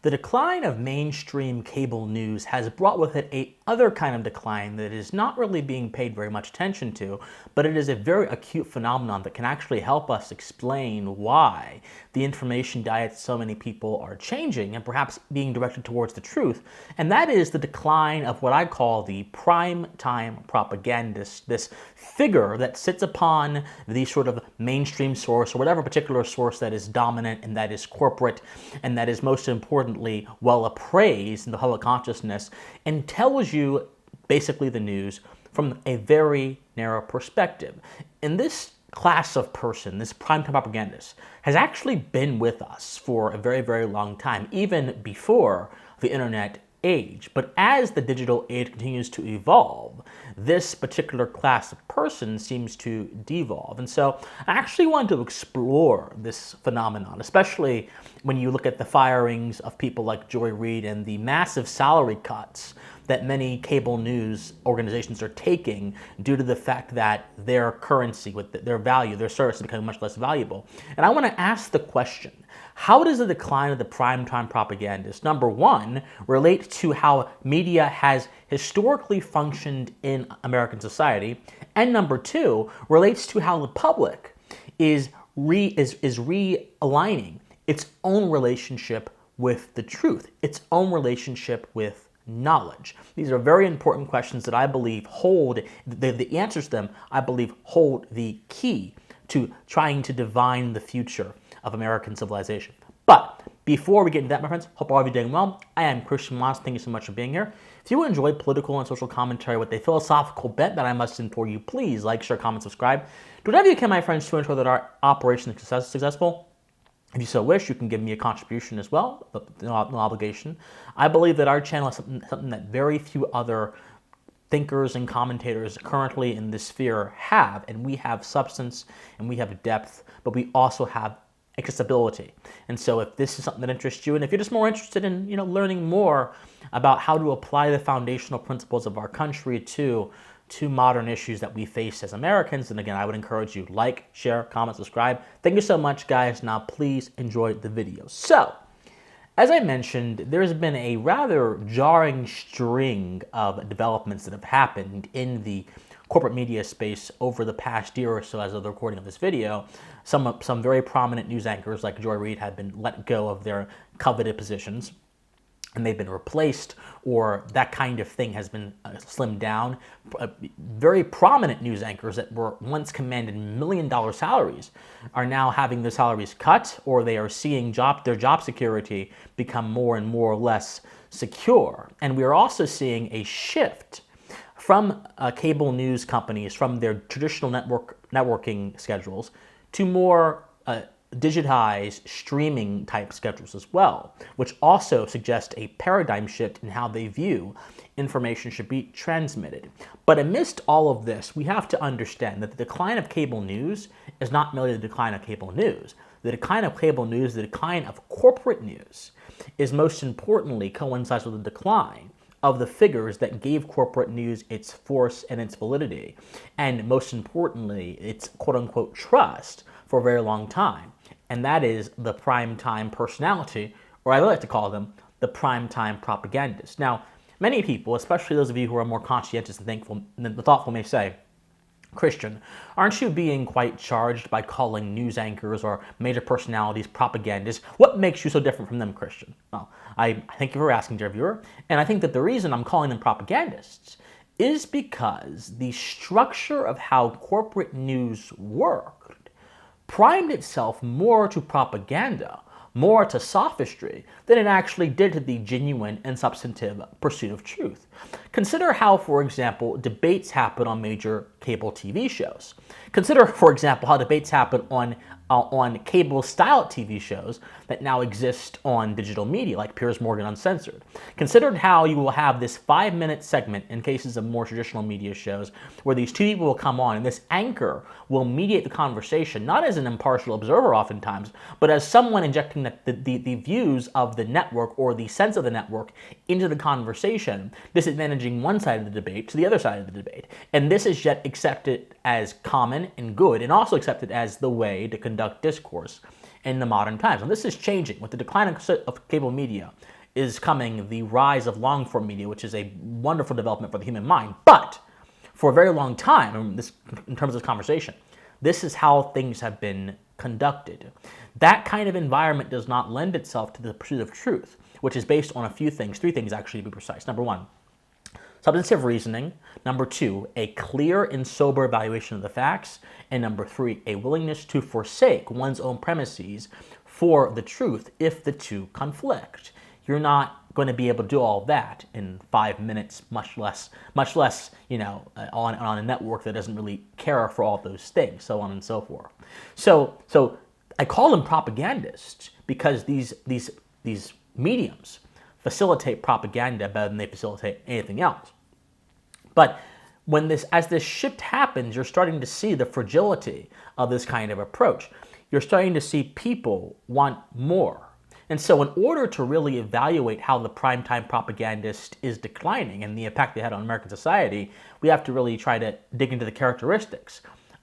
The decline of mainstream cable news has brought with it a other kind of decline that is not really being paid very much attention to, but it is a very acute phenomenon that can actually help us explain why the information diets so many people are changing and perhaps being directed towards the truth. And that is the decline of what I call the prime time propagandist, this figure that sits upon the sort of mainstream source or whatever particular source that is dominant and that is corporate and that is most importantly well appraised in the public consciousness and tells you basically the news from a very narrow perspective. And this class of person, this primetime propagandist, has actually been with us for a very, very long time, even before the internet age. But as the digital age continues to evolve, this particular class of person seems to devolve. And so I actually wanted to explore this phenomenon, especially when you look at the firings of people like Joy Reid and the massive salary cuts that many cable news organizations are taking due to the fact that their currency, with their value, their service is becoming much less valuable. And I want to ask the question, how does the decline of the primetime propagandist, number one, relate to how media has historically functioned in American society, and number two, relates to how the public is realigning its own relationship with the truth, its own relationship with knowledge? These are very important questions that I believe hold, the answers to them, I believe, hold the key to trying to divine the future of American civilization. But before we get into that, my friends, hope all of you are doing well. I am Christian Moss. Thank you so much for being here. If you enjoy political and social commentary with a philosophical bent, that I must implore you, please like, share, comment, subscribe. Do whatever you can, my friends, to ensure that our operation is successful. If you so wish, you can give me a contribution as well, but no obligation. I believe that our channel is something that very few other thinkers and commentators currently in this sphere have, and we have substance and we have depth, but we also have accessibility. And so if this is something that interests you, and if you're just more interested in learning more about how to apply the foundational principles of our country to modern issues that we face as Americans, then again, I would encourage you like, share, comment, subscribe. Thank you so much, guys. Now, please enjoy the video. So, as I mentioned, there's been a rather jarring string of developments that have happened in the corporate media space over the past year or so as of the recording of this video. Some very prominent news anchors like Joy Reid have been let go of their coveted positions, and they've been replaced, or that kind of thing has been slimmed down. Very prominent news anchors that were once commanded million-dollar salaries are now having their salaries cut, or they are seeing their job security become more and more or less secure. And we are also seeing a shift from cable news companies, from their traditional networking schedules, to more digitized streaming type schedules as well, which also suggest a paradigm shift in how they view information should be transmitted. But amidst all of this, we have to understand that the decline of cable news is not merely the decline of cable news. The decline of cable news, the decline of corporate news, is most importantly coincides with the decline of the figures that gave corporate news its force and its validity, and most importantly, its quote-unquote trust for a very long time. And that is the primetime personality, or I like to call them the primetime propagandist. Now, many people, especially those of you who are more conscientious and thoughtful, may say, Christian, aren't you being quite charged by calling news anchors or major personalities propagandists? What makes you so different from them, Christian? Well, I thank you for asking, dear viewer, and I think that the reason I'm calling them propagandists is because the structure of how corporate news worked primed itself more to propaganda, more to sophistry, than it actually did to the genuine and substantive pursuit of truth. Consider how, for example, debates happen on major cable TV shows. Consider, for example, how debates happen on cable-style TV shows that now exist on digital media, like Piers Morgan Uncensored. Consider how you will have this 5-minute segment in cases of more traditional media shows where these two people will come on and this anchor will mediate the conversation, not as an impartial observer oftentimes, but as someone injecting the views of the network or the sense of the network into the conversation, disadvantaging one side of the debate to the other side of the debate. And this is yet accepted as common and good, and also accepted as the way to conduct discourse in the modern times. And this is changing. With the decline of cable media is coming the rise of long-form media, which is a wonderful development for the human mind. But for a very long time, in terms of this conversation, this is how things have been conducted. That kind of environment does not lend itself to the pursuit of truth, which is based on a few things, 3 things actually to be precise. Number 1, substantive reasoning. Number 2, a clear and sober evaluation of the facts. And number 3, a willingness to forsake one's own premises for the truth if the two conflict. You're not going to be able to do all that in 5 minutes, much less, on a network that doesn't really care for all those things, so on and so forth. So I call them propagandists because these mediums facilitate propaganda better than they facilitate anything else. But as this shift happens, you're starting to see the fragility of this kind of approach. You're starting to see people want more. And so in order to really evaluate how the primetime propagandist is declining and the impact they had on American society, we have to really try to dig into the characteristics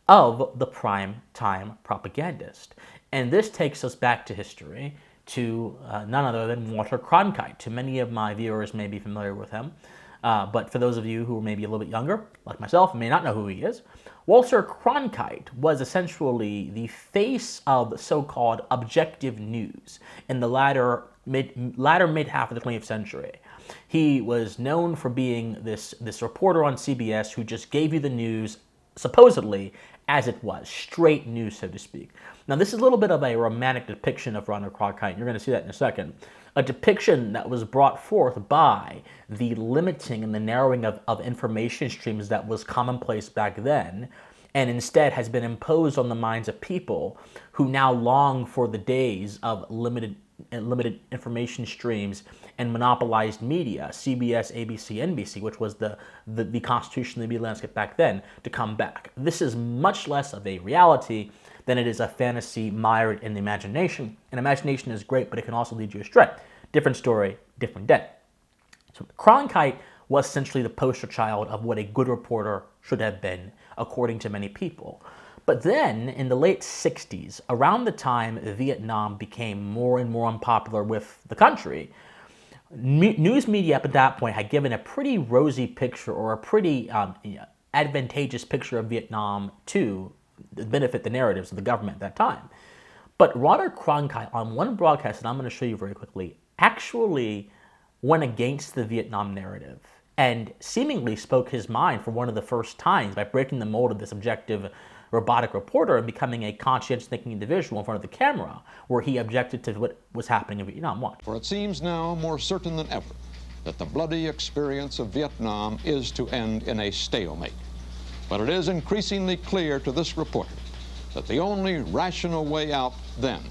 of the primetime propagandist. And this takes us back to history, to none other than Walter Cronkite. To many of my viewers may be familiar with him, but for those of you who are maybe a little bit younger, like myself, and may not know who he is, Walter Cronkite was essentially the face of so-called objective news in the latter mid-half of the 20th century. He was known for being this reporter on CBS who just gave you the news, supposedly, as it was, straight news, so to speak. Now, this is a little bit of a romantic depiction of Walter Cronkite. You're going to see that in a second. A depiction that was brought forth by the limiting and the narrowing of information streams that was commonplace back then, and instead has been imposed on the minds of people who now long for the days of limited information streams and monopolized media, CBS, ABC, NBC, which was the constitution of the media landscape back then, to come back. This is much less of a reality than it is a fantasy mired in the imagination. And imagination is great, but it can also lead you astray. Different story, different day. So Cronkite was essentially the poster child of what a good reporter should have been, according to many people. But then, in the late 60s, around the time Vietnam became more and more unpopular with the country, news media up at that point had given a pretty rosy picture, or a pretty advantageous picture of Vietnam to benefit the narratives of the government at that time. But Walter Cronkite, on one broadcast that I'm going to show you very quickly, actually went against the Vietnam narrative and seemingly spoke his mind for one of the first times by breaking the mold of this objective robotic reporter and becoming a conscientious thinking individual in front of the camera, where he objected to what was happening in Vietnam. Watch. For it seems now more certain than ever that the bloody experience of Vietnam is to end in a stalemate. But it is increasingly clear to this reporter that the only rational way out then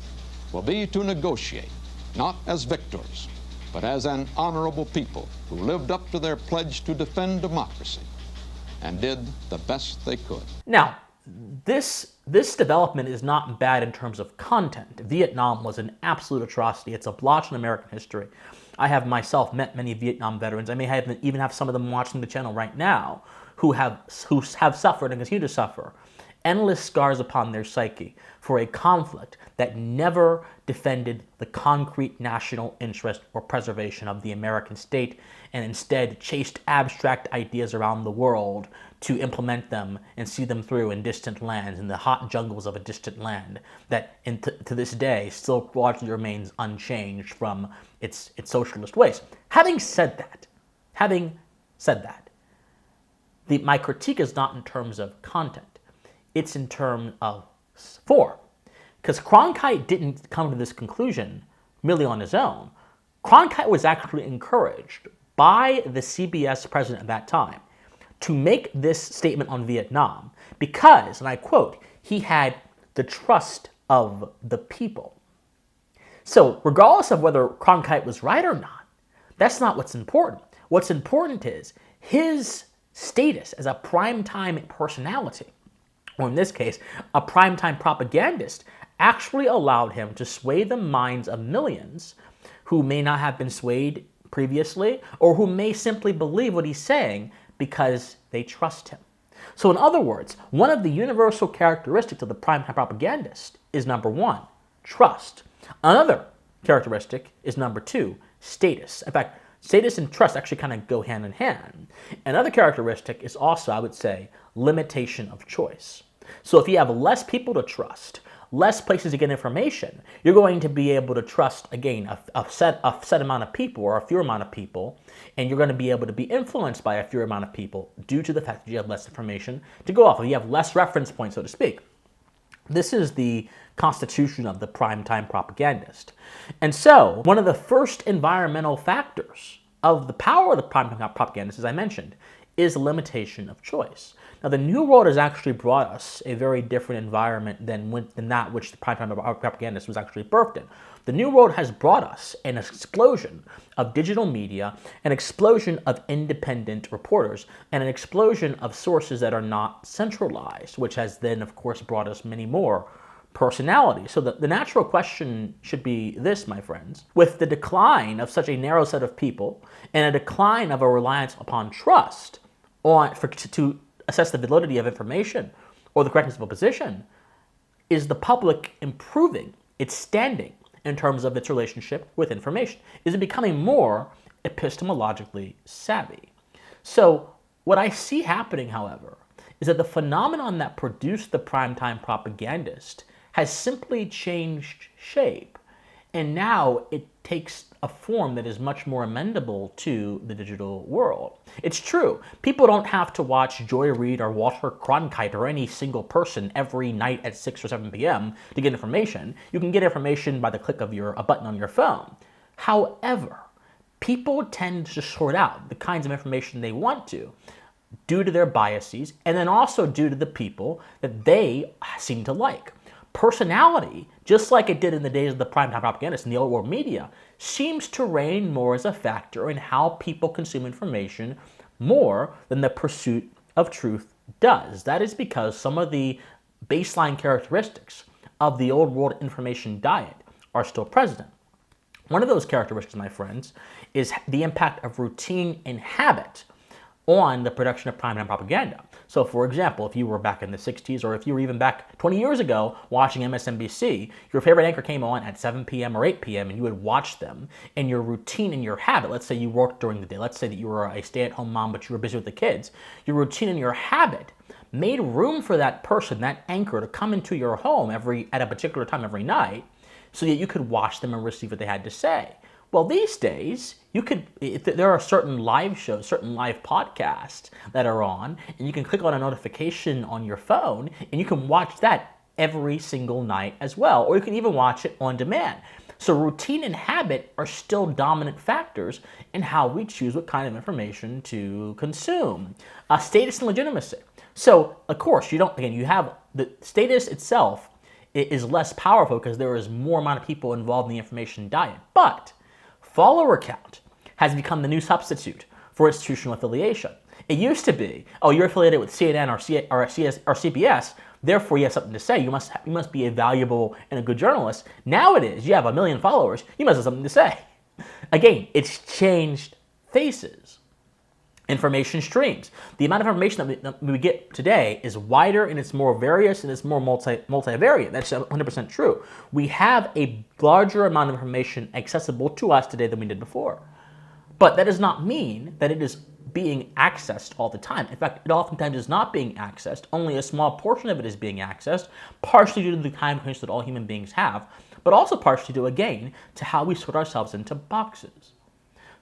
will be to negotiate, not as victors, but as an honorable people who lived up to their pledge to defend democracy and did the best they could. Now, this development is not bad in terms of content. Vietnam was an absolute atrocity. It's a blotch in American history. I have myself met many Vietnam veterans. I may even have some of them watching the channel right now who have suffered and continue to suffer endless scars upon their psyche for a conflict that never defended the concrete national interest or preservation of the American state, and instead chased abstract ideas around the world to implement them and see them through in distant lands, in the hot jungles of a distant land that to this day still largely remains unchanged from its socialist ways. Having said that, my critique is not in terms of content. It's in terms of form. Because Cronkite didn't come to this conclusion merely on his own. Cronkite was actually encouraged by the CBS president at that time to make this statement on Vietnam because, and I quote, he had the trust of the people. So regardless of whether Cronkite was right or not, that's not what's important. What's important is his status as a primetime personality, or in this case, a primetime propagandist, actually allowed him to sway the minds of millions who may not have been swayed previously, or who may simply believe what he's saying because they trust him. So in other words, one of the universal characteristics of the primetime propagandist is, number one, trust. Another characteristic is number 2, status. In fact, status and trust actually kind of go hand in hand. Another characteristic is also, I would say, limitation of choice. So if you have less people to trust, less places to get information, you're going to be able to trust, again, a set amount of people or a fewer amount of people, and you're going to be able to be influenced by a fewer amount of people due to the fact that you have less information to go off of. You have less reference points, so to speak. This is the constitution of the primetime propagandist. And so, one of the first environmental factors of the power of the primetime propagandist, as I mentioned, is limitation of choice. Now, the New World has actually brought us a very different environment than that which the primetime propagandist was actually birthed in. The New World has brought us an explosion of digital media, an explosion of independent reporters, and an explosion of sources that are not centralized, which has then, of course, brought us many more personalities. So the natural question should be this, my friends. With the decline of such a narrow set of people and a decline of a reliance upon trust to assess the validity of information or the correctness of a position, is the public improving its standing in terms of its relationship with information? Is it becoming more epistemologically savvy? So what I see happening, however, is that the phenomenon that produced the primetime propagandist has simply changed shape, and now it takes a form that is much more amenable to the digital world. It's true, people don't have to watch Joy Reid or Walter Cronkite or any single person every night at 6 or 7 p.m. to get information. You can get information by the click of a button on your phone. However, people tend to sort out the kinds of information they want to due to their biases, and then also due to the people that they seem to like. Personality, just like it did in the days of the primetime propagandists and the old world media, seems to reign more as a factor in how people consume information more than the pursuit of truth does. That is because some of the baseline characteristics of the old world information diet are still present. One of those characteristics, my friends, is the impact of routine and habit on the production of primetime propaganda. So, for example, if you were back in the 60s, or if you were even back 20 years ago watching MSNBC, your favorite anchor came on at 7 p.m. or 8 p.m. and you would watch them, and your routine and your habit, let's say you worked during the day, let's say that you were a stay-at-home mom but you were busy with the kids, your routine and your habit made room for that person, that anchor, to come into your home at a particular time every night so that you could watch them and receive what they had to say. Well, these days, there are certain live shows, certain live podcasts that are on, and you can click on a notification on your phone, and you can watch that every single night as well, or you can even watch it on demand. So routine and habit are still dominant factors in how we choose what kind of information to consume. Status and legitimacy. So, of course, you have the status itself is less powerful because there is more amount of people involved in the information diet, but follower count has become the new substitute for institutional affiliation. It used to be, oh, you're affiliated with CNN or CBS, therefore you have something to say. You must be a valuable and a good journalist. Now it is, you have 1 million followers, you must have something to say. Again, it's changed faces. Information streams. The amount of information that we get today is wider, and it's more various, and it's more multivariate. That's 100% true. We have a larger amount of information accessible to us today than we did before. But that does not mean that it is being accessed all the time. In fact, it oftentimes is not being accessed. Only a small portion of it is being accessed, partially due to the time constraints that all human beings have, but also partially due, again, to how we sort ourselves into boxes.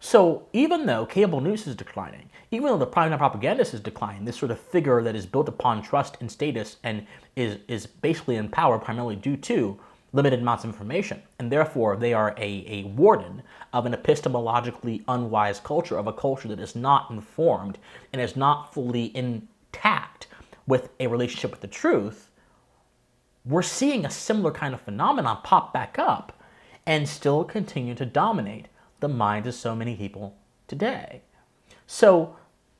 So even though cable news is declining, even though the primetime propagandist is declining, this sort of figure that is built upon trust and status and is basically in power primarily due to limited amounts of information, and therefore they are a warden of an epistemologically unwise culture, of a culture that is not informed and is not fully intact with a relationship with the truth, we're seeing a similar kind of phenomenon pop back up and still continue to dominate the minds of so many people today. So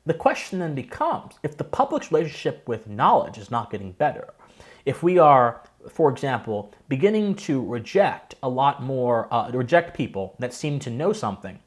the question then becomes, if the public's relationship with knowledge is not getting better, if we are, for example, beginning to reject people that seem to know something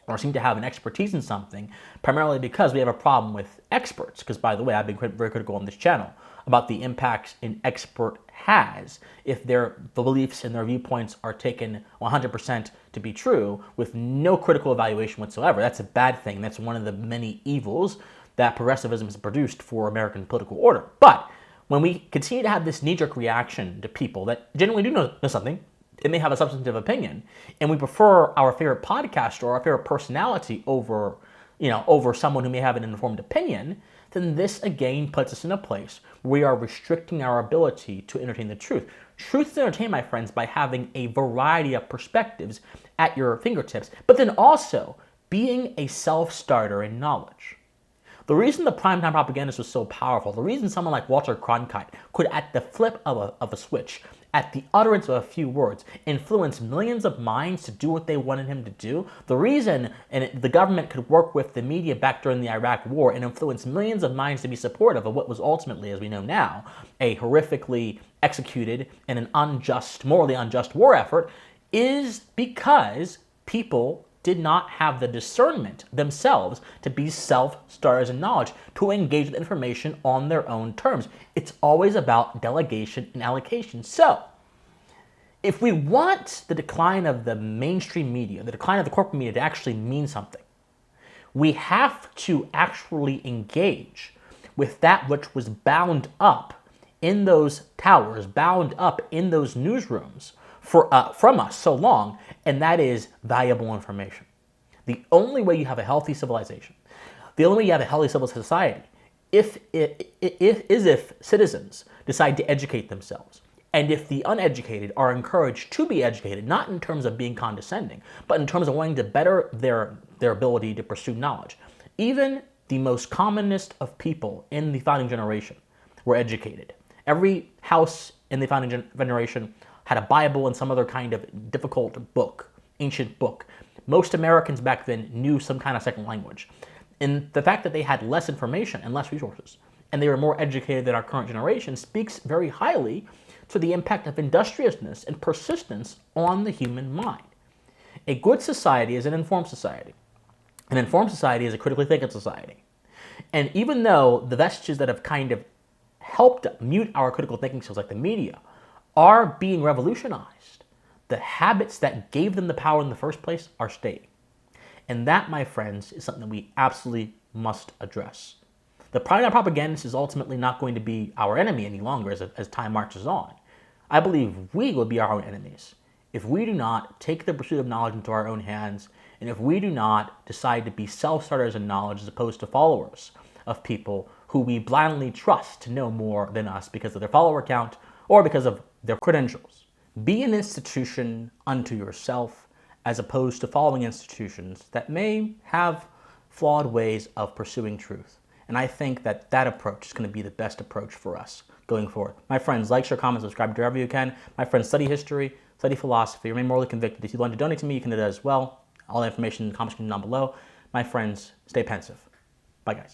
or seem to have an expertise in something, primarily because we have a problem with experts, because by the way, I've been very critical on this channel about the impacts in expert has if their beliefs and their viewpoints are taken 100% to be true with no critical evaluation whatsoever. That's a bad thing. That's one of the many evils that progressivism has produced for American political order. But when we continue to have this knee-jerk reaction to people that genuinely do know something, and may have a substantive opinion, and we prefer our favorite podcaster or our favorite personality over someone who may have an informed opinion, then this again puts us in a place where we are restricting our ability to entertain the truth. Truth is entertained, my friends, by having a variety of perspectives at your fingertips, but then also being a self-starter in knowledge. The reason the primetime propagandist was so powerful, the reason someone like Walter Cronkite could, at the flip of a switch, at the utterance of a few words, influence millions of minds to do what they wanted him to do, the reason the government could work with the media back during the Iraq War and influence millions of minds to be supportive of what was ultimately, as we know now, a horrifically executed and an unjust, morally unjust war effort, is because people did not have the discernment themselves to be self-starters in knowledge, to engage with information on their own terms. It's always about delegation and allocation. So, if we want the decline of the mainstream media, the decline of the corporate media to actually mean something, we have to actually engage with that which was bound up in those towers, bound up in those newsrooms from us so long, and that is valuable information. The only way you have a healthy civilization, the only way you have a healthy civil society, is if citizens decide to educate themselves, and if the uneducated are encouraged to be educated, not in terms of being condescending, but in terms of wanting to better their ability to pursue knowledge. Even the most commonest of people in the founding generation were educated. Every house in the founding generation had a Bible and some other kind of difficult book, ancient book. Most Americans back then knew some kind of second language. And the fact that they had less information and less resources, and they were more educated than our current generation, speaks very highly to the impact of industriousness and persistence on the human mind. A good society is an informed society. An informed society is a critically thinking society. And even though the vestiges that have kind of helped mute our critical thinking skills, like the media, are being revolutionized, the habits that gave them the power in the first place are staying. And that, my friends, is something that we absolutely must address. The propagandist is ultimately not going to be our enemy any longer as time marches on. I believe we will be our own enemies if we do not take the pursuit of knowledge into our own hands, and if we do not decide to be self-starters in knowledge as opposed to followers of people who we blindly trust to know more than us because of their follower count or because of their credentials. Be an institution unto yourself as opposed to following institutions that may have flawed ways of pursuing truth. And I think that that approach is going to be the best approach for us going forward. My friends, like, share, comment, subscribe to wherever you can. My friends, study history, study philosophy, remain morally convicted. If you'd like to donate to me, you can do that as well. All the information in the comments down below. My friends, stay pensive. Bye, guys.